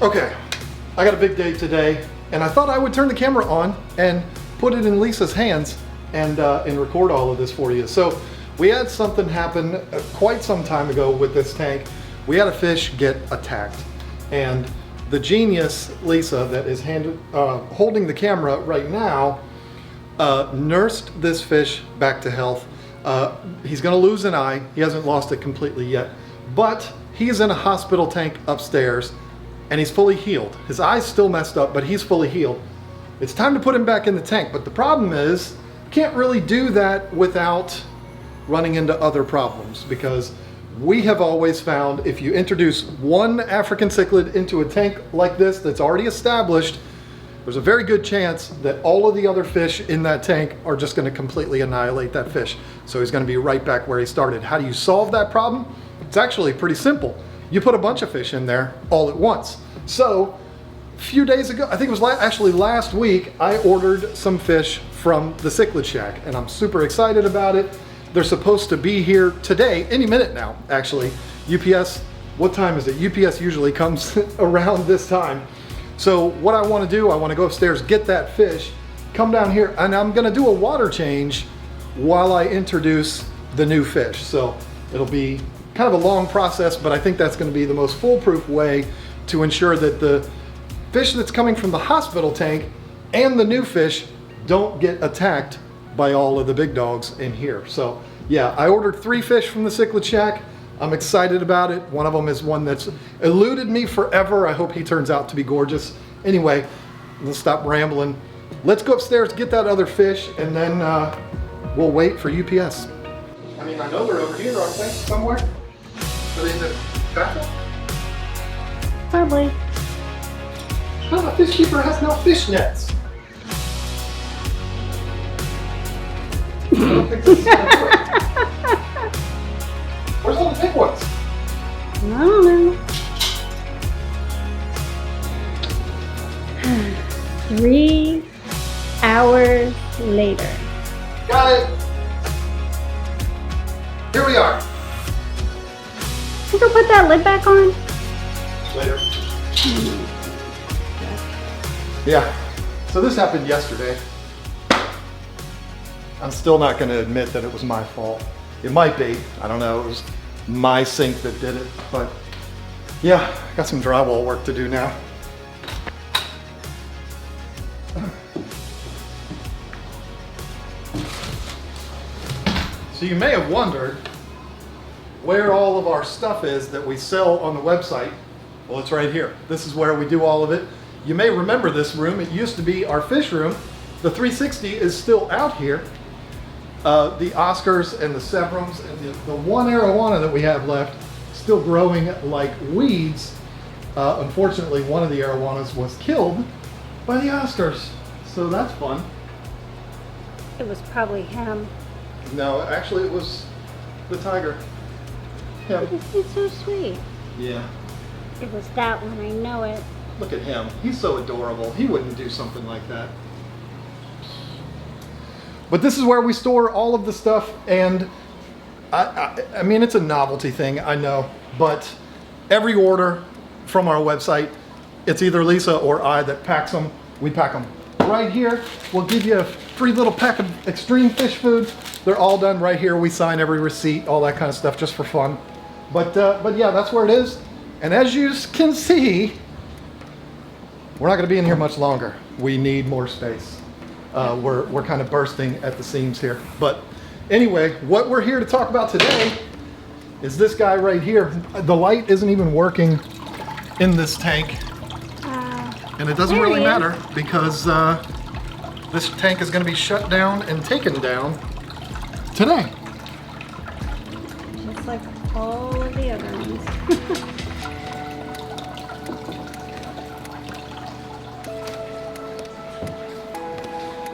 Okay, I got a big day today, and I thought I would turn the camera on and put it in Lisa's hands and record all of this for you. So we had something happen quite some time ago with this tank. We had a fish get attacked, and the genius Lisa that is holding the camera right now nursed this fish back to health. He's gonna lose an eye. He hasn't lost it completely yet, but he's in a hospital tank upstairs and he's fully healed. His eye's still messed up, but he's fully healed. It's time to put him back in the tank, but the problem is, you can't really do that without running into other problems, because we have always found if you introduce one African cichlid into a tank like this that's already established, there's a very good chance that all of the other fish in that tank are just going to completely annihilate that fish. So he's going to be right back where he started. How do you solve that problem? It's actually pretty simple. You put a bunch of fish in there all at once. So a few days ago, I think it was actually last week, I ordered some fish from the Cichlid Shack, and I'm super excited about it. They're supposed to be here today, any minute now, actually. UPS, what time is it? UPS usually comes around this time. So what I want to do, I want to go upstairs, get that fish, come down here, and I'm going to do a water change while I introduce the new fish. So it'll be kind of a long process, but I think that's going to be the most foolproof way to ensure that the fish that's coming from the hospital tank and the new fish don't get attacked by all of the big dogs in here. So yeah, I ordered 3 fish from the Cichlid Shack. I'm excited about it. One of them is one that's eluded me forever. I hope he turns out to be gorgeous. Anyway, let's stop rambling. Let's go upstairs, get that other fish, and then we'll wait for UPS. I mean, I know they're over here, aren't they? Somewhere? Are they in the bathroom? Probably. Oh, the fish keeper has no fish nets. I don't think this is gonna work. Where's all the big ones? I don't know. 3 hours later. Got it. Here we are. You can put that lid back on? Later. Yeah. So this happened yesterday. I'm still not going to admit that it was my fault. It might be. I don't know. It was my sink that did it. But yeah, got some drywall work to do now. So you may have wondered where all of our stuff is that we sell on the website. Well, it's right here. This is where we do all of it. You may remember this room. It used to be our fish room. The 360 is still out here. The Oscars and the Sebrums and the one arowana that we have left still growing like weeds. Unfortunately, one of the arowanas was killed by the Oscars. So that's fun. It was probably him. No, actually it was the tiger. Him. He's so sweet. Yeah. It was that one, I know it. Look at him. He's so adorable. He wouldn't do something like that. But this is where we store all of the stuff, and I mean, it's a novelty thing, I know, but every order from our website, it's either Lisa or I that packs them. We pack them right here. We'll give you a free little pack of extreme fish food. They're all done right here. We sign every receipt, all that kind of stuff, just for fun. But yeah, that's where it is. And as you can see, we're not going to be in here much longer. We need more space. We're kind of bursting at the seams here. But anyway, what we're here to talk about today is this guy right here. The light isn't even working in this tank. And it doesn't really matter because this tank is going to be shut down and taken down today. Just like all of the other ones.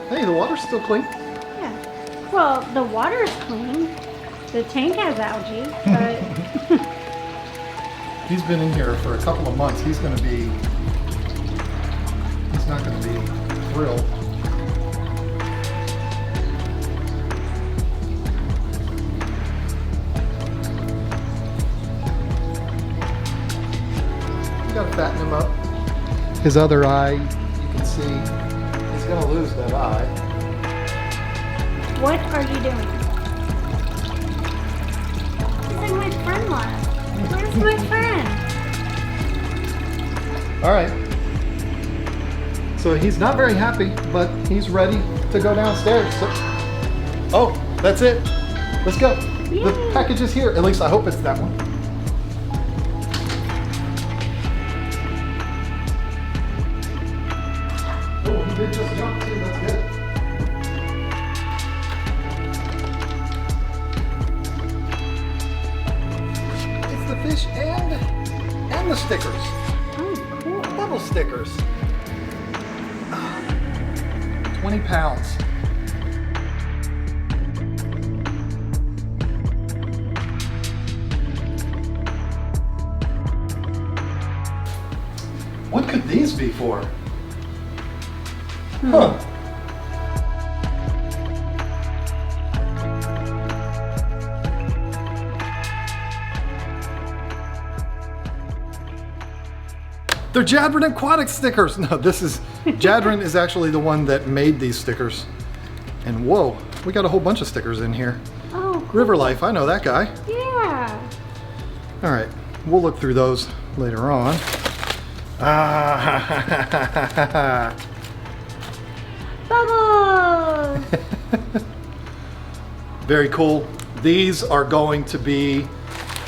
Hey, the water's still clean. Yeah. Well, the water's clean. The tank has algae, but... He's been in here for a couple of months. He's not going to be thrilled. You gotta fatten him up. his other eye, you can see he's gonna lose that eye. What are you doing? He's like my friend last. Where's my friend? All right. So he's not very happy, but he's ready to go downstairs. So, oh, that's it. Let's go. Yay. The package is here. At least I hope it's that one. Oh, he did just jump too. That's good. It's the fish and the stickers. Oh, cool. Little stickers. 20 pounds. What could these be for? Huh. They're Jadron Aquatic stickers. No, this is, Jadron is actually the one that made these stickers. And whoa, we got a whole bunch of stickers in here. Oh, cool. River Life, I know that guy. Yeah. All right, we'll look through those later on. Ah, Bubbles! very cool. These are going to be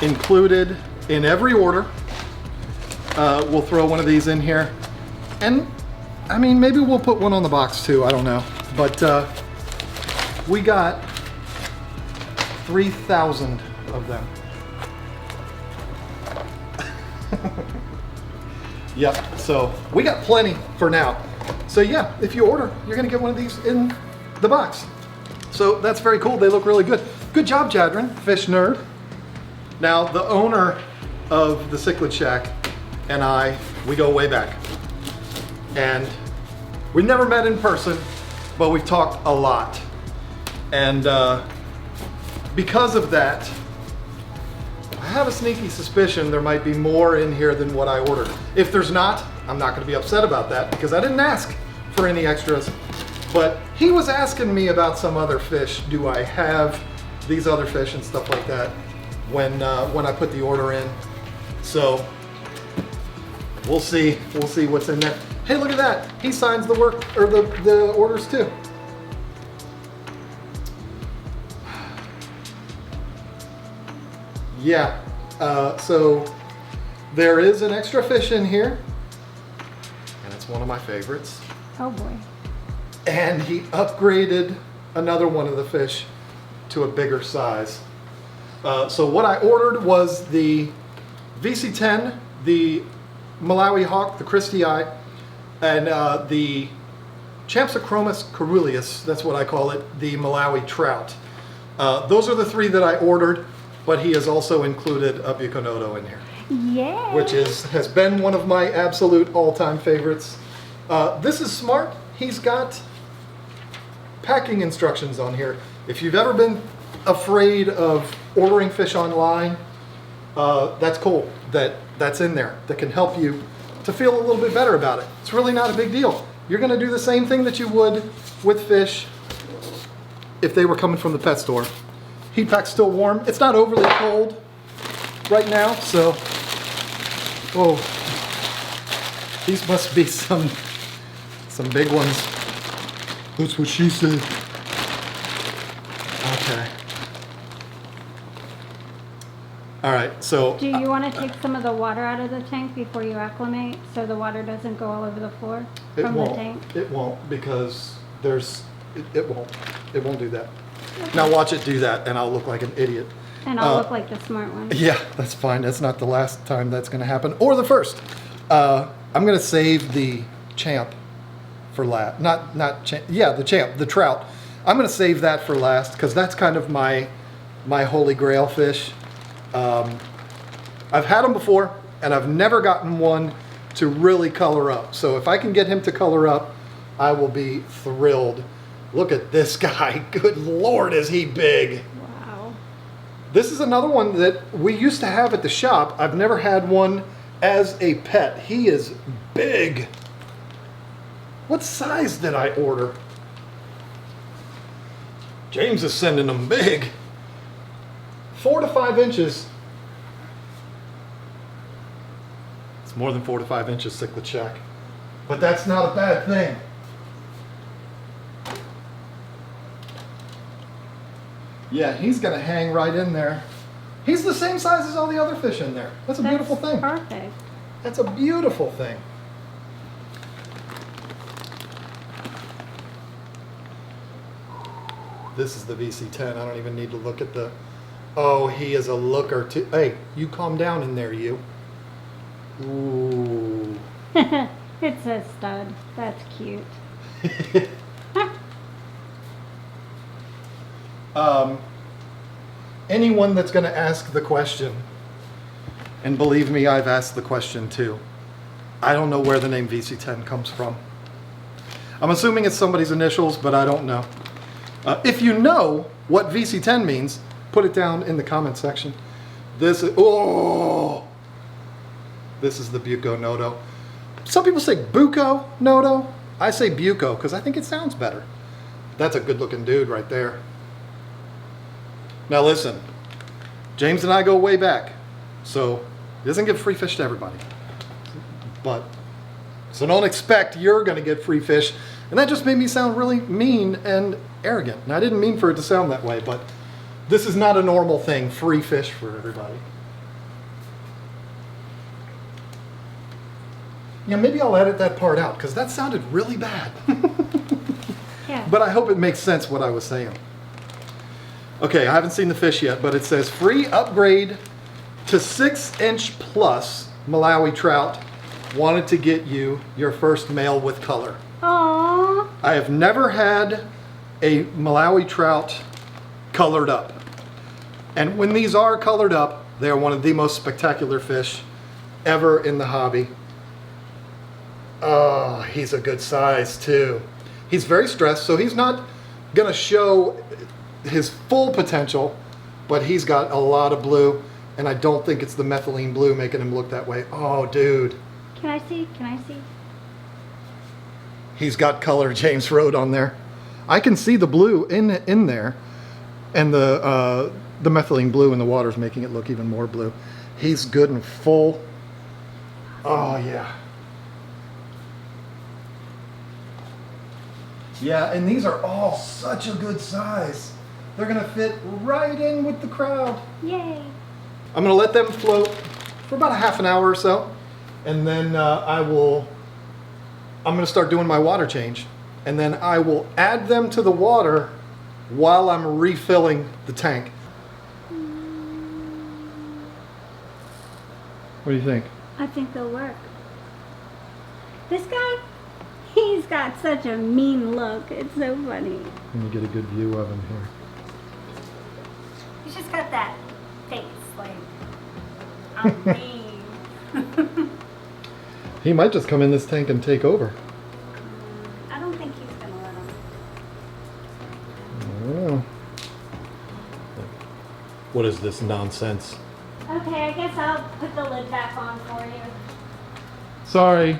included in every order. We'll throw one of these in here. And I mean, maybe we'll put one on the box too, I don't know. But we got 3,000 of them. Yep, so we got plenty for now. So yeah, if you order, you're gonna get one of these in the box. So that's very cool, they look really good. Good job, Jadron, fish nerd. Now, the owner of the Cichlid Shack and I, we go way back. And we never met in person, but we've talked a lot. And because of that, I have a sneaky suspicion there might be more in here than what I ordered. If there's not, I'm not gonna be upset about that because I didn't ask for any extras. But he was asking me about some other fish. Do I have these other fish and stuff like that when I put the order in? So we'll see what's in there. Hey, look at that. He signs the work or the orders too. Yeah, so there is an extra fish in here, and it's one of my favorites. Oh boy. And he upgraded another one of the fish to a bigger size. So what I ordered was the VC10, the Malawi hawk, the Christie eye, and the Champsochromis caeruleus, that's what I call it, the Malawi trout. Those are the three that I ordered, but he has also included a Bucanoto in here. Yeah. Which has been one of my absolute all-time favorites. This is smart. He's got packing instructions on here. If you've ever been afraid of ordering fish online, that's cool. That's in there. That can help you to feel a little bit better about it. It's really not a big deal. You're going to do the same thing that you would with fish if they were coming from the pet store. Heat pack's still warm. It's not overly cold right now, so oh, these must be some big ones. That's what she said. Okay. All right, so Do you want to take some of the water out of the tank before you acclimate so the water doesn't go all over the floor from the tank? It won't because it won't do that. Okay. Now watch it do that and I'll look like an idiot. And I'll look like the smart one. Yeah, that's fine. That's not the last time that's going to happen or the first. I'm going to save the champ for last. The champ, the trout. I'm going to save that for last because that's kind of my holy grail fish. I've had them before and I've never gotten one to really color up. So if I can get him to color up, I will be thrilled. Look at this guy. Good Lord, is he big. Wow. This is another one that we used to have at the shop. I've never had one as a pet. He is big. What size did I order? James is sending them big. 4 to 5 inches. It's more than 4 to 5 inches, cichlid shack. But that's not a bad thing. Yeah, he's gonna hang right in there. He's the same size as all the other fish in there. That's a beautiful thing. Perfect. That's a beautiful thing. This is the VC10. I don't even need to look at the... Oh, he is a looker too. Hey, you calm down in there, you. Ooh. It's a stud. That's cute. Anyone that's going to ask the question, and believe me, I've asked the question too. I don't know where the name VC10 comes from. I'm assuming it's somebody's initials, but I don't know. If you know what VC10 means, put it down in the comment section. This is, oh, this is the Buco Nodo. Some people say Buco Nodo. I say Buco because I think it sounds better. That's a good looking dude right there. Now listen, James and I go way back, so he doesn't give free fish to everybody. But, so don't expect you're gonna get free fish. And that just made me sound really mean and arrogant. And I didn't mean for it to sound that way, but this is not a normal thing, free fish for everybody. Yeah, maybe I'll edit that part out because that sounded really bad. Yeah. But I hope it makes sense what I was saying. Okay, I haven't seen the fish yet, but it says free upgrade to 6-inch plus Malawi trout. Wanted to get you your first male with color. Aww. I have never had a Malawi trout colored up. And when these are colored up, they are one of the most spectacular fish ever in the hobby. Oh, he's a good size too. He's very stressed, so he's not gonna show his full potential, but he's got a lot of blue, and I don't think it's the methylene blue making him look that way. Oh, dude. Can I see? Can I see? He's got color James wrote on there. I can see the blue in there, and the methylene blue in the water is making it look even more blue. He's good and full. Oh, yeah. Yeah, and these are all such a good size. They're gonna fit right in with the crowd. Yay. I'm gonna let them float for about a half an hour or so, and then I'm gonna start doing my water change, and then I will add them to the water while I'm refilling the tank. What do you think? I think they'll work. This guy, he's got such a mean look. It's so funny. Let me get a good view of him here. He's just got that face, like, I'm mean. He might just come in this tank and take over. I don't think he's gonna let him. Oh. What is this nonsense? Okay, I guess I'll put the lid back on for you. Sorry.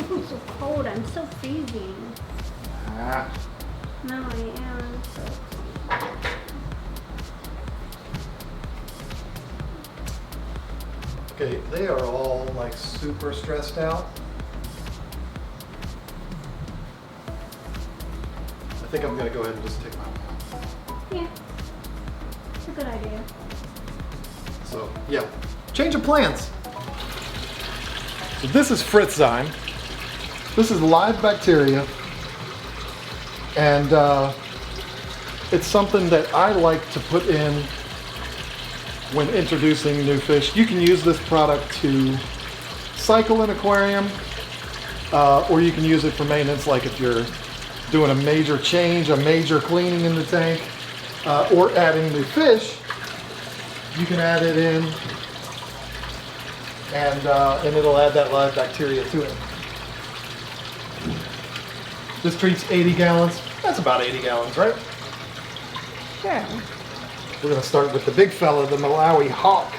I'm so cold. I'm so freezing. Ah. No, I am. Okay, they are all like super stressed out. I think I'm gonna go ahead and just take mine out. Yeah, it's a good idea. So, yeah, change of plans. So this is Fritzyme. This is live bacteria. And it's something that I like to put in when introducing new fish. You can use this product to cycle an aquarium or you can use it for maintenance, like if you're doing a major change, a major cleaning in the tank, or adding new fish. You can add it in, and it'll add that live bacteria to it. This treats 80 gallons. That's about 80 gallons, right? Sure. We're gonna start with the big fella, the Malawi hawk.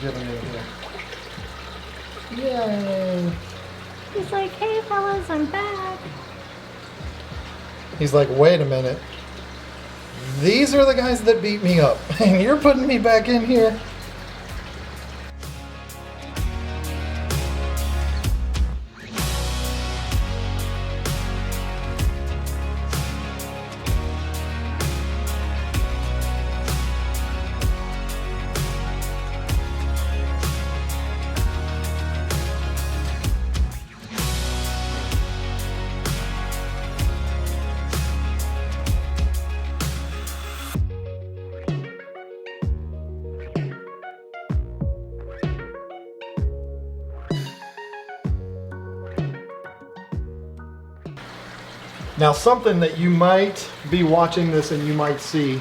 Get him in here. Yay! He's like, hey fellas, I'm back. He's like, wait a minute. These are the guys that beat me up, and you're putting me back in here? Now, something that you might be watching this and you might see,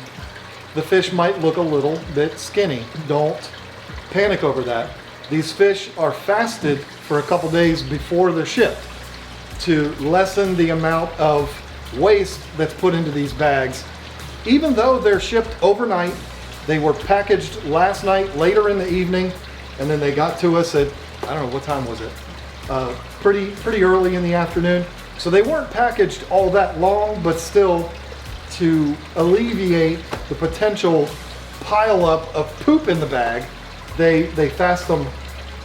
the fish might look a little bit skinny. Don't panic over that. These fish are fasted for a couple days before they're shipped to lessen the amount of waste that's put into these bags. Even though they're shipped overnight, they were packaged last night, later in the evening, and then they got to us at, I don't know, what time was it? Pretty early in the afternoon. So they weren't packaged all that long, but still, to alleviate the potential pileup of poop in the bag, they fast them.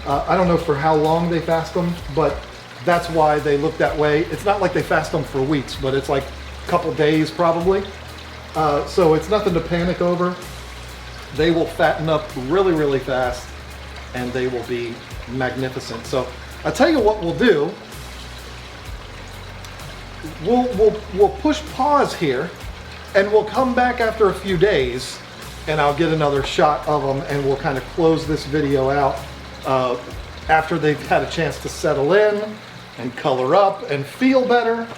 I don't know for how long they fast them, but that's why they look that way. It's not like they fast them for weeks, but it's like a couple days probably. So it's nothing to panic over. They will fatten up really, really fast, and they will be magnificent. So I'll tell you what we'll do. We'll push pause here, and we'll come back after a few days, and I'll get another shot of them, and we'll kind of close this video out after they've had a chance to settle in and color up and feel better.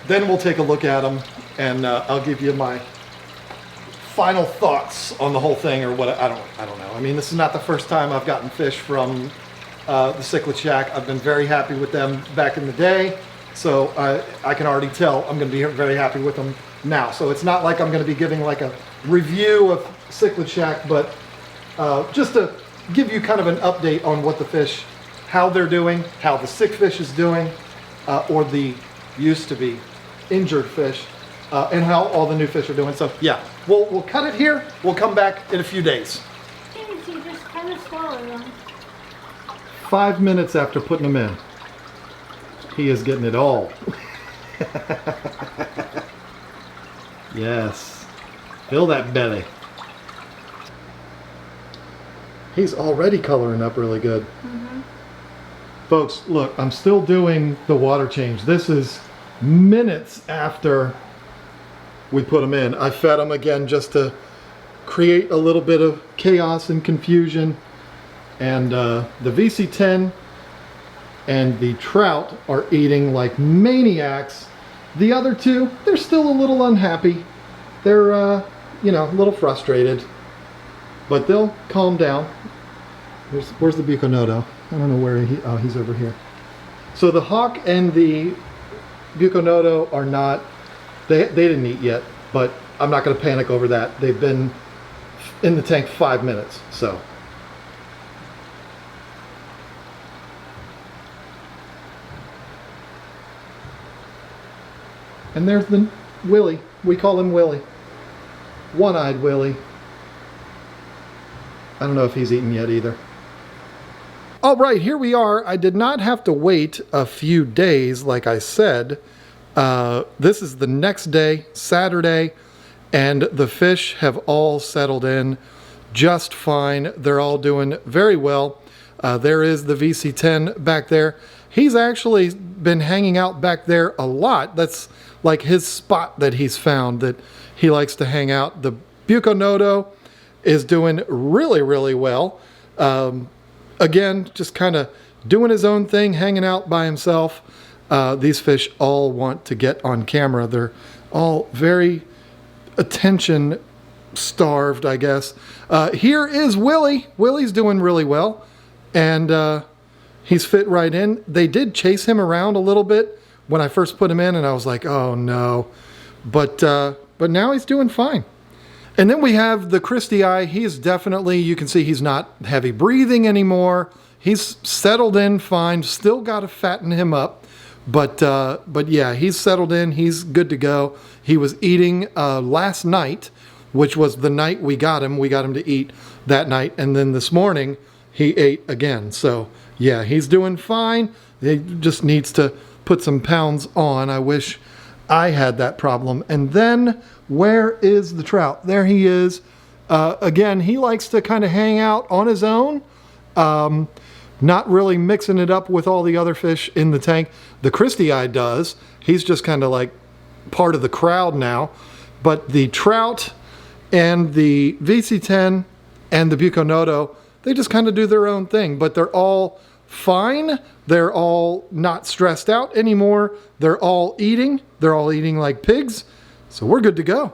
Then we'll take a look at them, and I'll give you my final thoughts on the whole thing, or what. I don't know. I mean, this is not the first time I've gotten fish from the Cichlid Shack. I've been very happy with them back in the day. So I can already tell I'm going to be very happy with them now. So it's not like I'm going to be giving like a review of Cichlid Shack, but just to give you kind of an update on what the fish, how they're doing, how the sick fish is doing, or the used to be injured fish, and how all the new fish are doing. So yeah, we'll cut it here. We'll come back in a few days. You just kind of swallowed them. 5 minutes after putting them in. He is getting it all. Yes. Fill that belly. He's already coloring up really good. Mm-hmm. Folks, look, I'm still doing the water change. This is minutes after we put them in. I fed them again just to create a little bit of chaos and confusion. And the VC10 and the trout are eating like maniacs, The other two, they're still a little unhappy. They're, you know, a little frustrated, but they'll calm down. Where's the Bucanodo? I don't know where he's over here. So the hawk and the Bucanodo are not, they didn't eat yet, but I'm not going to panic over that. They've been in the tank 5 minutes, so. And there's the Willie. We call him Willie. One-eyed Willie. I don't know if he's eaten yet either. All right, here we are. I did not have to wait a few days, like I said. This is the next day, Saturday, and the fish have all settled in just fine. They're all doing very well. There is the VC10 back there. He's actually been hanging out back there a lot. That's like his spot that he's found that he likes to hang out. The Bucanodo is doing really, really well. Again, just kind of doing his own thing, hanging out by himself. These fish all want to get on camera. They're all very attention starved, I guess. Here is Willie. Willie's doing really well, and he's fit right in. They did chase him around a little bit when I first put him in, and I was like, oh no. But now he's doing fine. And then we have the Christie Eye. He's definitely, you can see he's not heavy breathing anymore. He's settled in fine. Still got to fatten him up. But yeah, he's settled in. He's good to go. He was eating last night, which was the night we got him. We got him to eat that night. And then this morning, he ate again. So yeah, he's doing fine. He just needs to put some pounds on. I wish I had that problem. And then where is the trout? There he is. Again, he likes to kind of hang out on his own, not really mixing it up with all the other fish in the tank. The Christie Eye does. He's just kind of like part of the crowd now. But the trout and the VC10 and the Bucanodo, they just kind of do their own thing, but they're all fine. They're all not stressed out anymore. They're all eating. They're all eating like pigs. So we're good to go.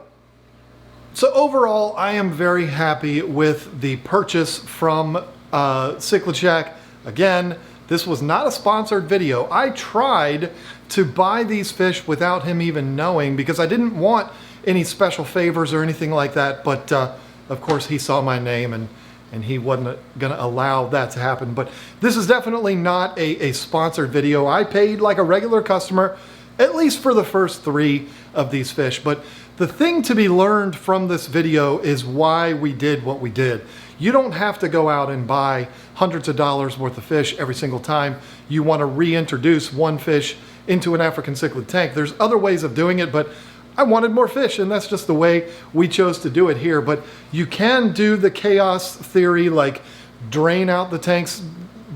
So overall, I am very happy with the purchase from Cichlid Shack. Again, this was not a sponsored video. I tried to buy these fish without him even knowing because I didn't want any special favors or anything like that. But of course, he saw my name and he wasn't going to allow that to happen. But this is definitely not a sponsored video. I paid like a regular customer, at least for the first 3 of these fish. But the thing to be learned from this video is why we did what we did. You don't have to go out and buy hundreds of dollars worth of fish every single time you want to reintroduce one fish into an African cichlid tank. There's other ways of doing it, but I wanted more fish, and that's just the way we chose to do it here. But you can do the chaos theory, like drain out the tanks,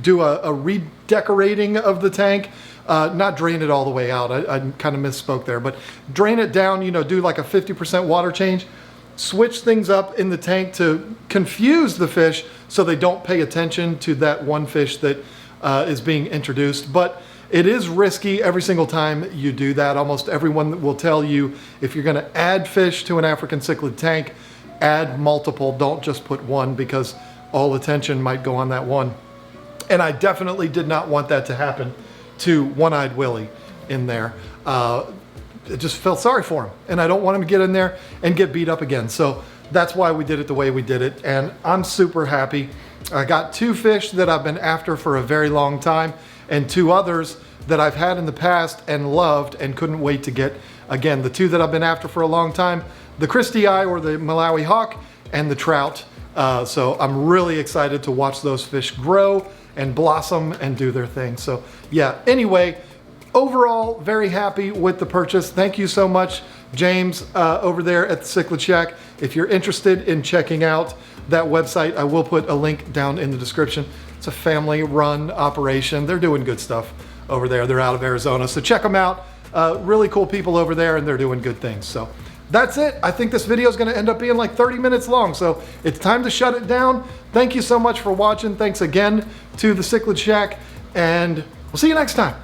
do a redecorating of the tank. Not drain it all the way out. I kind of misspoke there, but drain it down, you know, do like a 50% water change, switch things up in the tank to confuse the fish so they don't pay attention to that one fish that is being introduced. But it is risky every single time you do that. Almost everyone will tell you if you're going to add fish to an African cichlid tank, add multiple. Don't just put one because all attention might go on that one. And I definitely did not want that to happen to One-Eyed Willie in there. I just felt sorry for him, and I don't want him to get in there and get beat up again. So that's why we did it the way we did it, and I'm super happy. I got 2 fish that I've been after for a very long time, and 2 others that I've had in the past and loved and couldn't wait to get again. The 2 that I've been after for a long time, the Christie Eye or the Malawi hawk, and the trout. So I'm really excited to watch those fish grow and blossom and do their thing. So yeah, anyway, overall, very happy with the purchase. Thank you so much, James, over there at the Cichlid Shack. If you're interested in checking out that website, I will put a link down in the description. It's a family-run operation. They're doing good stuff over there. They're out of Arizona, so check them out. Really cool people over there, and they're doing good things. So that's it. I think this video is going to end up being like 30 minutes long, so it's time to shut it down. Thank you so much for watching. Thanks again to the Cichlid Shack, and we'll see you next time.